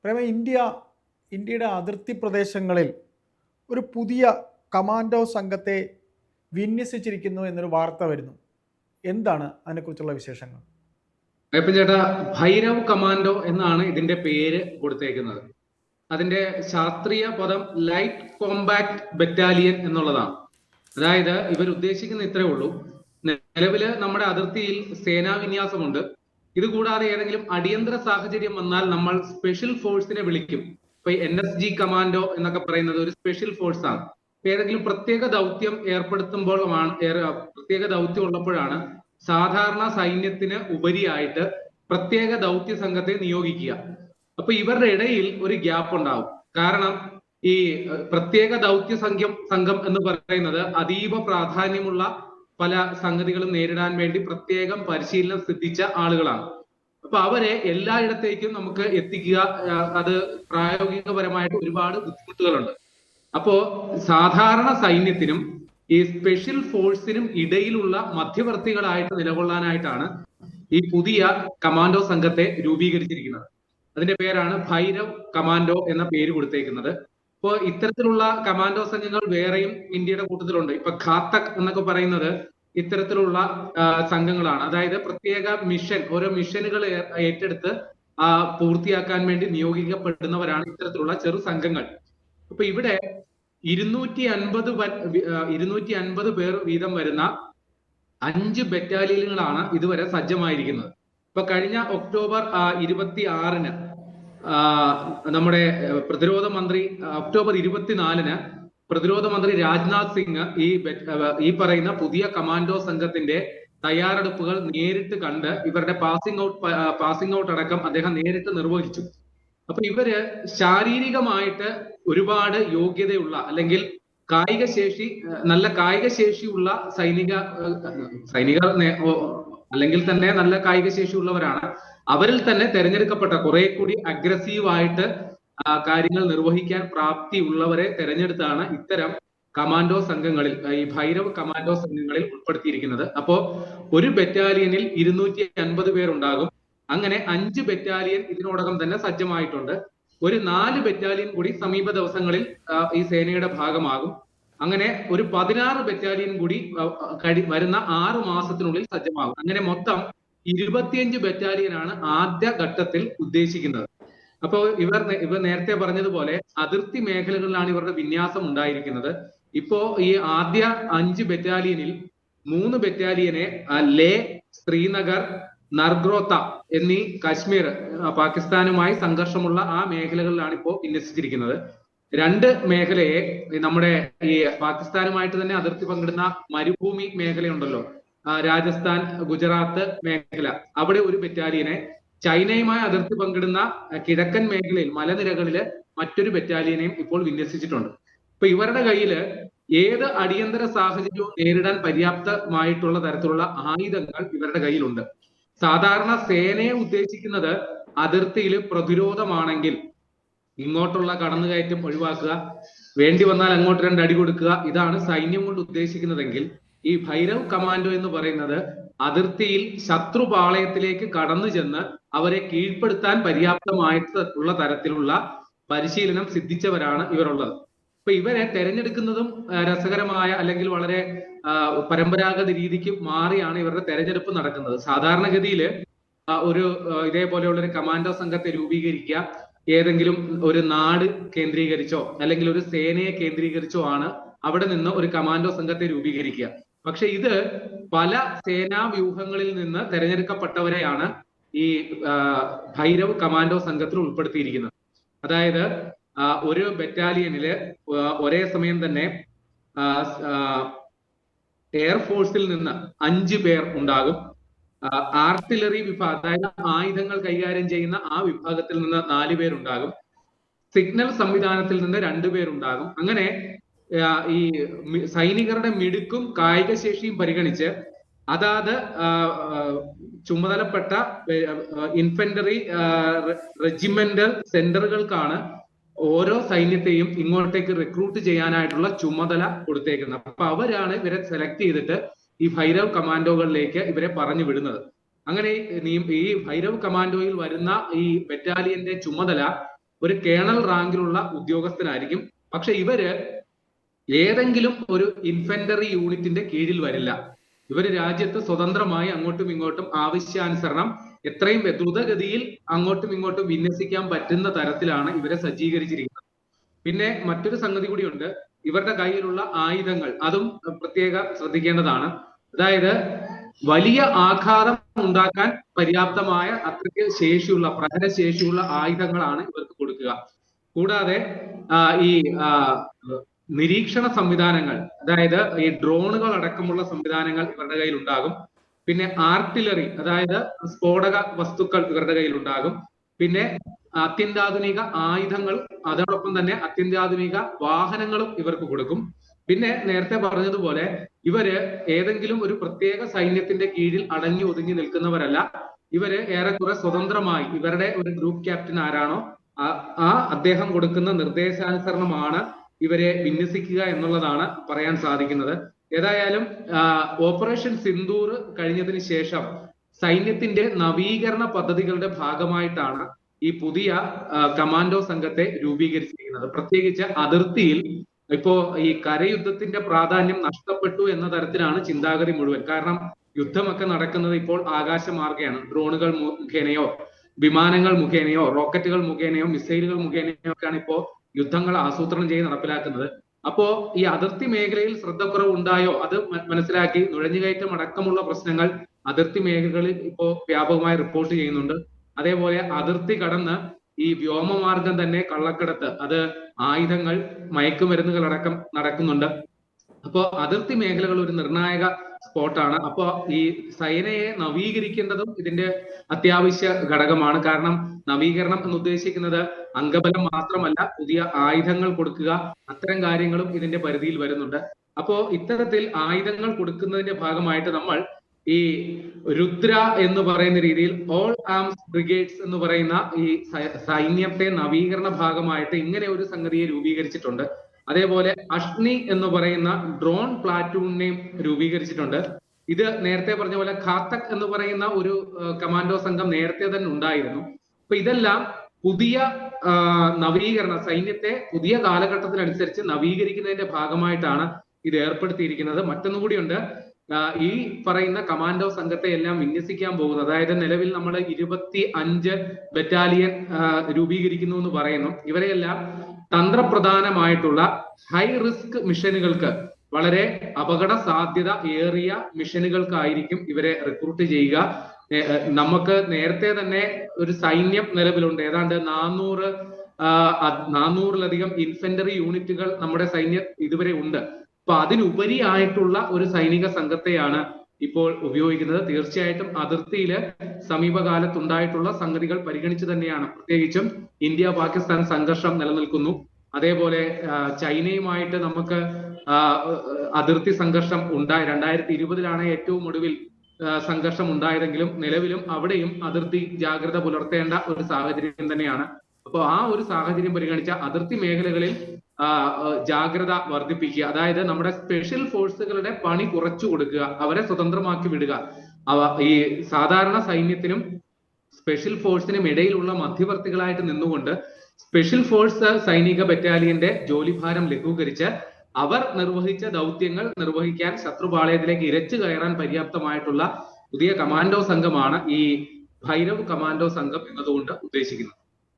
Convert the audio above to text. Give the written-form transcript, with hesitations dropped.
പ്രേമ ഇന്ത്യയുടെ അതിർത്തി പ്രദേശങ്ങളിൽ ഒരു പുതിയ കമാൻഡോ സംഘത്തെ വിന്യസിച്ചിരിക്കുന്നു എന്നൊരു വാർത്ത വരുന്നു. എന്താണ് അതിനെക്കുറിച്ചുള്ള വിശേഷങ്ങൾ? അയ്യപ്പൻ ചേട്ടാ, ഭൈരവ് കമാൻഡോ എന്നാണ് ഇതിന്റെ പേര് കൊടുത്തേക്കുന്നത്. അതിന്റെ ശാസ്ത്രീയ പദം ലൈറ്റ് കോമ്പാക്ട് ബറ്റാലിയൻ എന്നുള്ളതാണ്. അതായത് ഇവർ ഉദ്ദേശിക്കുന്ന ഇത്രേ ഉള്ളൂ: നിലവില് നമ്മുടെ അതിർത്തിയിൽ സേനാ വിന്യാസമുണ്ട്. ഇതുകൂടാതെ ഏതെങ്കിലും അടിയന്തര സാഹചര്യം വന്നാൽ നമ്മൾ സ്പെഷ്യൽ ഫോഴ്സിനെ വിളിക്കും. ഇപ്പൊ NSG കമാൻഡോ എന്നൊക്കെ പറയുന്നത് ഒരു സ്പെഷ്യൽ ഫോഴ്സ് ആണ്. ഏതെങ്കിലും പ്രത്യേക ദൗത്യം പ്രത്യേക ദൗത്യം ഉള്ളപ്പോഴാണ് സാധാരണ സൈന്യത്തിന് ഉപരിയായിട്ട് പ്രത്യേക ദൗത്യ സംഘത്തെ നിയോഗിക്കുക. അപ്പൊ ഇവരുടെ ഇടയിൽ ഒരു ഗ്യാപ്പ് ഉണ്ടാവും. കാരണം ഈ പ്രത്യേക ദൗത്യ സംഘം എന്ന് പറയുന്നത് അതീവ പ്രാധാന്യമുള്ള പല സംഗതികളും നേരിടാൻ വേണ്ടി പ്രത്യേകം പരിശീലനം സിദ്ധിച്ച ആളുകളാണ്. അപ്പൊ അവരെ എല്ലായിടത്തേക്കും നമുക്ക് എത്തിക്കുക, അത് പ്രായോഗികപരമായിട്ട് ഒരുപാട് ബുദ്ധിമുട്ടുകളുണ്ട്. അപ്പോ സാധാരണ സൈന്യത്തിനും ഈ സ്പെഷ്യൽ ഫോഴ്സിനും ഇടയിലുള്ള മധ്യവർത്തികളായിട്ട് നിലകൊള്ളാനായിട്ടാണ് ഈ പുതിയ കമാൻഡോ സംഘത്തെ രൂപീകരിച്ചിരിക്കുന്നത്. അതിന്റെ പേരാണ് ഭൈരവ് കമാൻഡോ എന്ന പേര് കൊടുത്തേക്കുന്നത്. ഇപ്പോ ഇത്തരത്തിലുള്ള കമാൻഡോ സംഘങ്ങൾ വേറെയും ഇന്ത്യയുടെ കൂട്ടത്തിലുണ്ട്. ഇപ്പൊ ഘാതക് എന്നൊക്കെ പറയുന്നത് ഇത്തരത്തിലുള്ള സംഘങ്ങളാണ്. അതായത് പ്രത്യേക ഓരോ മിഷനുകൾ ഏറ്റെടുത്ത് പൂർത്തിയാക്കാൻ വേണ്ടി നിയോഗിക്കപ്പെടുന്നവരാണ് ഇത്തരത്തിലുള്ള ചെറു സംഘങ്ങൾ. അപ്പൊ ഇവിടെ 250 പേർ വീതം വരുന്ന 5 ബറ്റാലിയനുകളാണ് ഇതുവരെ സജ്ജമായിരിക്കുന്നത്. ഇപ്പൊ കഴിഞ്ഞ ഒക്ടോബർ 26-ന് നമ്മുടെ പ്രതിരോധ മന്ത്രി, ഒക്ടോബർ 24-ന് പ്രതിരോധ മന്ത്രി രാജ്നാഥ് സിംഗ് ഈ പറയുന്ന പുതിയ കമാൻഡോ സംഘത്തിന്റെ തയ്യാറെടുപ്പുകൾ നേരിട്ട് കണ്ട് ഇവരുടെ പാസിംഗ് ഔട്ട് അടക്കം അദ്ദേഹം നേരിട്ട് നിർവഹിച്ചു. അപ്പൊ ഇവര് ശാരീരികമായിട്ട് ഒരുപാട് യോഗ്യതയുള്ള അല്ലെങ്കിൽ നല്ല കായിക ശേഷിയുള്ള സൈനികർ അല്ലെങ്കിൽ തന്നെ നല്ല കായിക ശേഷിയുള്ളവരാണ്. അവരിൽ തന്നെ തെരഞ്ഞെടുക്കപ്പെട്ട കുറെ കൂടി അഗ്രസീവായിട്ട് കാര്യങ്ങൾ നിർവഹിക്കാൻ പ്രാപ്തി ഉള്ളവരെ തെരഞ്ഞെടുത്താണ് ഇത്തരം കമാൻഡോ സംഘങ്ങളിൽ, ഈ ഭൈരവ് കമാൻഡോ സംഘങ്ങളിൽ ഉൾപ്പെടുത്തിയിരിക്കുന്നത്. അപ്പോ ഒരു ബറ്റാലിയനിൽ 250 പേരുണ്ടാകും. അങ്ങനെ 5 ബറ്റാലിയൻ ഇതിനോടകം തന്നെ സജ്ജമായിട്ടുണ്ട്. ഒരു 4 ബറ്റാലിയൻ കൂടി സമീപ ദിവസങ്ങളിൽ ഈ സേനയുടെ ഭാഗമാകും. അങ്ങനെ ഒരു 16 ബറ്റാലിയൻ കൂടി വരുന്ന 6 മാസത്തിനുള്ളിൽ സജ്ജമാകും. അങ്ങനെ മൊത്തം 25 ബറ്റാലിയനാണ് ആദ്യ ഘട്ടത്തിൽ ഉദ്ദേശിക്കുന്നത്. അപ്പോ ഇവർ നേരത്തെ പറഞ്ഞതുപോലെ അതിർത്തി മേഖലകളിലാണ് ഇവരുടെ വിന്യാസം ഉണ്ടായിരിക്കുന്നത്. ഇപ്പോ ഈ ആദ്യ 5 ബറ്റാലിയനിൽ 3 ബറ്റാലിയനെ ലേ, ശ്രീനഗർ, നർഗ്രോത്ത എന്നീ കാശ്മീർ, പാകിസ്ഥാനുമായി സംഘർഷമുള്ള ആ മേഖലകളിലാണ് ഇപ്പോൾ വിന്യസിച്ചിരിക്കുന്നത്. 2 മേഖലയെ നമ്മുടെ ഈ പാകിസ്ഥാനുമായിട്ട് തന്നെ അതിർത്തി പങ്കിടുന്ന മരുഭൂമി മേഖലയുണ്ടല്ലോ, രാജസ്ഥാൻ, ഗുജറാത്ത് മേഖല, അവിടെ ഒരു ബറ്റാലിയനെ, ചൈനയുമായി അതിർത്തി പങ്കിടുന്ന കിഴക്കൻ മേഖലയിൽ മലനിരകളില് മറ്റൊരു ബറ്റാലിയനെയും ഇപ്പോൾ വിന്യസിച്ചിട്ടുണ്ട്. ഇപ്പൊ ഇവരുടെ കയ്യില് ഏത് അടിയന്തര സാഹചര്യവും നേരിടാൻ പര്യാപ്തമായിട്ടുള്ള തരത്തിലുള്ള ആയുധങ്ങൾ ഇവരുടെ കയ്യിലുണ്ട്. സാധാരണ സേനയെ ഉദ്ദേശിക്കുന്നത് അതിർത്തിയിൽ പ്രതിരോധമാണെങ്കിൽ ഇങ്ങോട്ടുള്ള കടന്നുകയറ്റം ഒഴിവാക്കുക, വേണ്ടി വന്നാൽ അങ്ങോട്ട് 2 അടി കൊടുക്കുക, ഇതാണ് സൈന്യം കൊണ്ട് ഉദ്ദേശിക്കുന്നതെങ്കിൽ ഈ ഭൈരവ് കമാൻഡോ എന്ന് പറയുന്നത് അതിർത്തിയിൽ ശത്രുപാളയത്തിലേക്ക് കടന്നു ചെന്ന് അവരെ കീഴ്പ്പെടുത്താൻ പര്യാപ്തമായിട്ടുള്ള തരത്തിലുള്ള പരിശീലനം സിദ്ധിച്ചവരാണ് ഇവരുള്ളത്. ഇപ്പൊ ഇവരെ തെരഞ്ഞെടുക്കുന്നതും രസകരമായ അല്ലെങ്കിൽ വളരെ പരമ്പരാഗത രീതിക്ക് മാറിയാണ് ഇവരുടെ തെരഞ്ഞെടുപ്പ് നടക്കുന്നത്. സാധാരണഗതിയിൽ ഇതേപോലെയുള്ള ഒരു കമാൻഡോ സംഘത്തെ രൂപീകരിക്കുക ഏതെങ്കിലും ഒരു നാട് കേന്ദ്രീകരിച്ചോ അല്ലെങ്കിൽ ഒരു സേനയെ കേന്ദ്രീകരിച്ചോ ആണ് അവിടെ നിന്ന് ഒരു കമാൻഡോ സംഘത്തെ രൂപീകരിക്കുക. പക്ഷെ ഇത് പല സേനാ വ്യൂഹങ്ങളിൽ നിന്ന് തെരഞ്ഞെടുക്കപ്പെട്ടവരെയാണ് ഈ ഭൈരവ് കമാൻഡോ സംഘത്തിൽ ഉൾപ്പെടുത്തിയിരിക്കുന്നത്. അതായത് ഒരു ബറ്റാലിയനില് ഒരേ സമയം തന്നെ എയർഫോഴ്സിൽ നിന്ന് 5 പേർ ഉണ്ടാകും. ആർട്ടിലറി വിഭാഗം, അതായത് ആയുധങ്ങൾ കൈകാര്യം ചെയ്യുന്ന ആ വിഭാഗത്തിൽ നിന്ന് 4 പേരുണ്ടാകും. സിഗ്നൽ സംവിധാനത്തിൽ നിന്ന് 2 പേരുണ്ടാകും. അങ്ങനെ ഈ സൈനികരുടെ മിടുക്കും കായിക ശേഷിയും പരിഗണിച്ച് അതാത് ചുമതലപ്പെട്ട ഇൻഫൻട്രി റെജിമെന്റൽ സെന്ററുകൾക്കാണ് ഓരോ സൈന്യത്തെയും ഇങ്ങോട്ടേക്ക് റിക്രൂട്ട് ചെയ്യാനായിട്ടുള്ള ചുമതല കൊടുത്തേക്കുന്നത്. അപ്പൊ അവരാണ് ഇവരെ സെലക്ട് ചെയ്തിട്ട് ഈ ഭൈരവ് കമാൻഡോകളിലേക്ക് ഇവരെ പറഞ്ഞു വിടുന്നത്. അങ്ങനെ ഈ ഭൈരവ് കമാൻഡോയിൽ വരുന്ന ഈ ബറ്റാലിയന്റെ ചുമതല ഒരു കേണൽ റാങ്കിലുള്ള ഉദ്യോഗസ്ഥനായിരിക്കും. പക്ഷെ ഇവര് ഏതെങ്കിലും ഒരു ഇൻഫൻട്രി യൂണിറ്റിന്റെ കീഴിൽ വരില്ല. ഇവര് രാജ്യത്ത് സ്വതന്ത്രമായി അങ്ങോട്ടും ഇങ്ങോട്ടും ആവശ്യാനുസരണം എത്രയും ദ്രുതഗതിയിൽ അങ്ങോട്ടും ഇങ്ങോട്ടും വിന്യസിക്കാൻ പറ്റുന്ന തരത്തിലാണ് ഇവരെ സജ്ജീകരിച്ചിരിക്കുന്നത്. പിന്നെ മറ്റൊരു സംഗതി കൂടിയുണ്ട്, ഇവരുടെ കയ്യിലുള്ള ആയുധങ്ങൾ, അതും പ്രത്യേകം ശ്രദ്ധിക്കേണ്ടതാണ്. അതായത് വലിയ ആഘാതം ഉണ്ടാക്കാൻ പര്യാപ്തമായ അത്രയ്ക്ക് ശേഷിയുള്ള പ്രഹരശേഷിയുള്ള ആയുധങ്ങളാണ് ഇവർക്ക് കൊടുക്കുക. കൂടാതെ ഈ നിരീക്ഷണ സംവിധാനങ്ങൾ, അതായത് ഈ ഡ്രോണുകൾ അടക്കമുള്ള സംവിധാനങ്ങൾ ഇവരുടെ കയ്യിൽ ഉണ്ടാകും. പിന്നെ ആർട്ടിലറി, അതായത് സ്ഫോടക വസ്തുക്കൾ ഇവരുടെ കയ്യിൽ ഉണ്ടാകും. പിന്നെ അത്യന്താധുനിക ആയുധങ്ങൾ, അതോടൊപ്പം തന്നെ അത്യന്താധുനിക വാഹനങ്ങളും ഇവർക്ക് കൊടുക്കും. പിന്നെ നേരത്തെ പറഞ്ഞതുപോലെ ഇവര് ഏതെങ്കിലും ഒരു പ്രത്യേക സൈന്യത്തിന്റെ കീഴിൽ അടങ്ങി ഒതുങ്ങി നിൽക്കുന്നവരല്ല. ഇവര് ഏറെക്കുറെ സ്വതന്ത്രമായി ഇവരുടെ ഒരു ഗ്രൂപ്പ് ക്യാപ്റ്റൻ ആരാണോ അദ്ദേഹം കൊടുക്കുന്ന നിർദ്ദേശാനുസരണമാണ് ഇവരെ വിന്യസിക്കുക എന്നുള്ളതാണ് പറയാൻ സാധിക്കുന്നത്. ഏതായാലും ഓപ്പറേഷൻ സിന്ദൂർ കഴിഞ്ഞതിന് ശേഷം സൈന്യത്തിന്റെ നവീകരണ പദ്ധതികളുടെ ഭാഗമായിട്ടാണ് ഈ പുതിയ കമാൻഡോ സംഘത്തെ രൂപീകരിച്ചിരിക്കുന്നത്. പ്രത്യേകിച്ച് അതിർത്തിയിൽ ഇപ്പോ ഈ കരയുദ്ധത്തിന്റെ പ്രാധാന്യം നഷ്ടപ്പെട്ടു എന്ന തരത്തിലാണ് ചിന്താഗതി മുഴുവൻ. കാരണം യുദ്ധമൊക്കെ നടക്കുന്നത് ഇപ്പോൾ ആകാശമാർഗയാണ്. ഡ്രോണുകൾ മുഖേനയോ വിമാനങ്ങൾ മുഖേനയോ റോക്കറ്റുകൾ മുഖേനയോ മിസൈലുകൾ മുഖേനയോ ഒക്കെയാണ് ഇപ്പോ യുദ്ധങ്ങൾ ആസൂത്രണം ചെയ്ത് നടപ്പിലാക്കുന്നത്. അപ്പോ ഈ അതിർത്തി മേഖലയിൽ ശ്രദ്ധക്കുറവ് ഉണ്ടായോ അത് മനസ്സിലാക്കി നുഴഞ്ഞുകയറ്റം അടക്കമുള്ള പ്രശ്നങ്ങൾ അതിർത്തി മേഖലകളിൽ ഇപ്പോ വ്യാപകമായി റിപ്പോർട്ട് ചെയ്യുന്നുണ്ട്. അതേപോലെ അതിർത്തി കടന്ന് ഈ വ്യോമമാർഗം തന്നെ കള്ളക്കടത്ത്, അത് ആയുധങ്ങൾ, മയക്കുമരുന്നുകൾ അടക്കം നടക്കുന്നുണ്ട്. അപ്പോ അതിർത്തി മേഖലകൾ ഒരു നിർണായക സ്പോട്ടാണ്. അപ്പോ ഈ സേനയെ നവീകരിക്കേണ്ടതും ഇതിന്റെ അത്യാവശ്യ ഘടകമാണ്. കാരണം നവീകരണം എന്ന് ഉദ്ദേശിക്കുന്നത് അംഗബലം മാത്രമല്ല, പുതിയ ആയുധങ്ങൾ കൊടുക്കുക, അത്തരം കാര്യങ്ങളും ഇതിന്റെ പരിധിയിൽ വരുന്നുണ്ട്. അപ്പോ ഇത്തരത്തിൽ ആയുധങ്ങൾ കൊടുക്കുന്നതിന്റെ ഭാഗമായിട്ട് നമ്മൾ ഈ രുദ്ര എന്ന് പറയുന്ന രീതിയിൽ ഓൾ ആംസ് ബ്രിഗേഡ്സ് എന്ന് പറയുന്ന ഈ സൈന്യത്തെ നവീകരണ ഭാഗമായിട്ട് ഇങ്ങനെ ഒരു സംഗതിയെ രൂപീകരിച്ചിട്ടുണ്ട്. അതേപോലെ അഷ്നി എന്ന് പറയുന്ന ഡ്രോൺ പ്ലാറ്റൂണിനെയും രൂപീകരിച്ചിട്ടുണ്ട്. ഇത് നേരത്തെ പറഞ്ഞ പോലെ ഘാതക് എന്ന് പറയുന്ന ഒരു കമാൻഡോ സംഘം നേരത്തെ തന്നെ ഉണ്ടായിരുന്നു. അപ്പൊ ഇതെല്ലാം പുതിയ നവീകരണ, സൈന്യത്തെ പുതിയ കാലഘട്ടത്തിനനുസരിച്ച് നവീകരിക്കുന്നതിന്റെ ഭാഗമായിട്ടാണ് ഇത് ഏർപ്പെടുത്തിയിരിക്കുന്നത്. മറ്റൊന്നുകൂടിയുണ്ട്, ഈ പറയുന്ന കമാൻഡോ സംഘത്തെ എല്ലാം വിന്യസിക്കാൻ പോകുന്നത്, അതായത് നിലവിൽ നമ്മൾ 25 ബറ്റാലിയൻ രൂപീകരിക്കുന്നു എന്ന് പറയുന്നു. ഇവരെയെല്ലാം തന്ത്രപ്രധാനമായിട്ടുള്ള ഹൈ റിസ്ക് മിഷനുകൾക്ക്, വളരെ അപകട സാധ്യത ഏറിയ മിഷനുകൾക്കായിരിക്കും ഇവരെ റിക്രൂട്ട് ചെയ്യുക. നമുക്ക് നേരത്തെ തന്നെ ഒരു സൈന്യം നിലവിലുണ്ട്. ഏതാണ്ട് 400-ലധികം ഇൻഫൻട്രി യൂണിറ്റുകൾ നമ്മുടെ സൈന്യം ഇതുവരെ ഉണ്ട്. അപ്പൊ അതിനുപരിയായിട്ടുള്ള ഒരു സൈനിക സംഘത്തെയാണ് ഇപ്പോൾ ഉപയോഗിക്കുന്നത്. തീർച്ചയായിട്ടും അതിർത്തിയില് സമീപകാലത്തുണ്ടായിട്ടുള്ള സംഗതികൾ പരിഗണിച്ച് തന്നെയാണ്, പ്രത്യേകിച്ചും ഇന്ത്യ പാകിസ്ഥാൻ സംഘർഷം നിലനിൽക്കുന്നു. അതേപോലെ ചൈനയുമായിട്ട് നമുക്ക് അതിർത്തി സംഘർഷം ഉണ്ടായി. 2020 ഏറ്റവും ഒടുവിൽ സംഘർഷം ഉണ്ടായതെങ്കിലും നിലവിലും അവിടെയും അതിർത്തി ജാഗ്രത പുലർത്തേണ്ട ഒരു സാഹചര്യം തന്നെയാണ്. അപ്പോൾ ആ ഒരു സാഹചര്യം പരിഗണിച്ച അതിർത്തി മേഖലകളിൽ ജാഗ്രത വർദ്ധിപ്പിക്കുക, അതായത് നമ്മുടെ സ്പെഷ്യൽ ഫോഴ്സുകളുടെ പണി കുറച്ചു കൊടുക്കുക, അവരെ സ്വതന്ത്രമാക്കി വിടുക. ഈ സാധാരണ സൈന്യത്തിനും സ്പെഷ്യൽ ഫോഴ്സിനും ഇടയിലുള്ള മധ്യവർത്തികളായിട്ട് നിന്നുകൊണ്ട് സ്പെഷ്യൽ ഫോഴ്സ് സൈനിക ബറ്റാലിയന്റെ ജോലിഭാരം ലഘൂകരിച്ച് അവർ നിർവഹിച്ച ദൗത്യങ്ങൾ നിർവഹിക്കാൻ ശത്രുപാളയത്തിലേക്ക് ഇരച്ചു കയറാൻ പര്യാപ്തമായിട്ടുള്ള പുതിയ കമാൻഡോ സംഘമാണ് ഈ ഭൈരവ് കമാൻഡോ സംഘം എന്നതുകൊണ്ട് ഉദ്ദേശിക്കുന്നത്.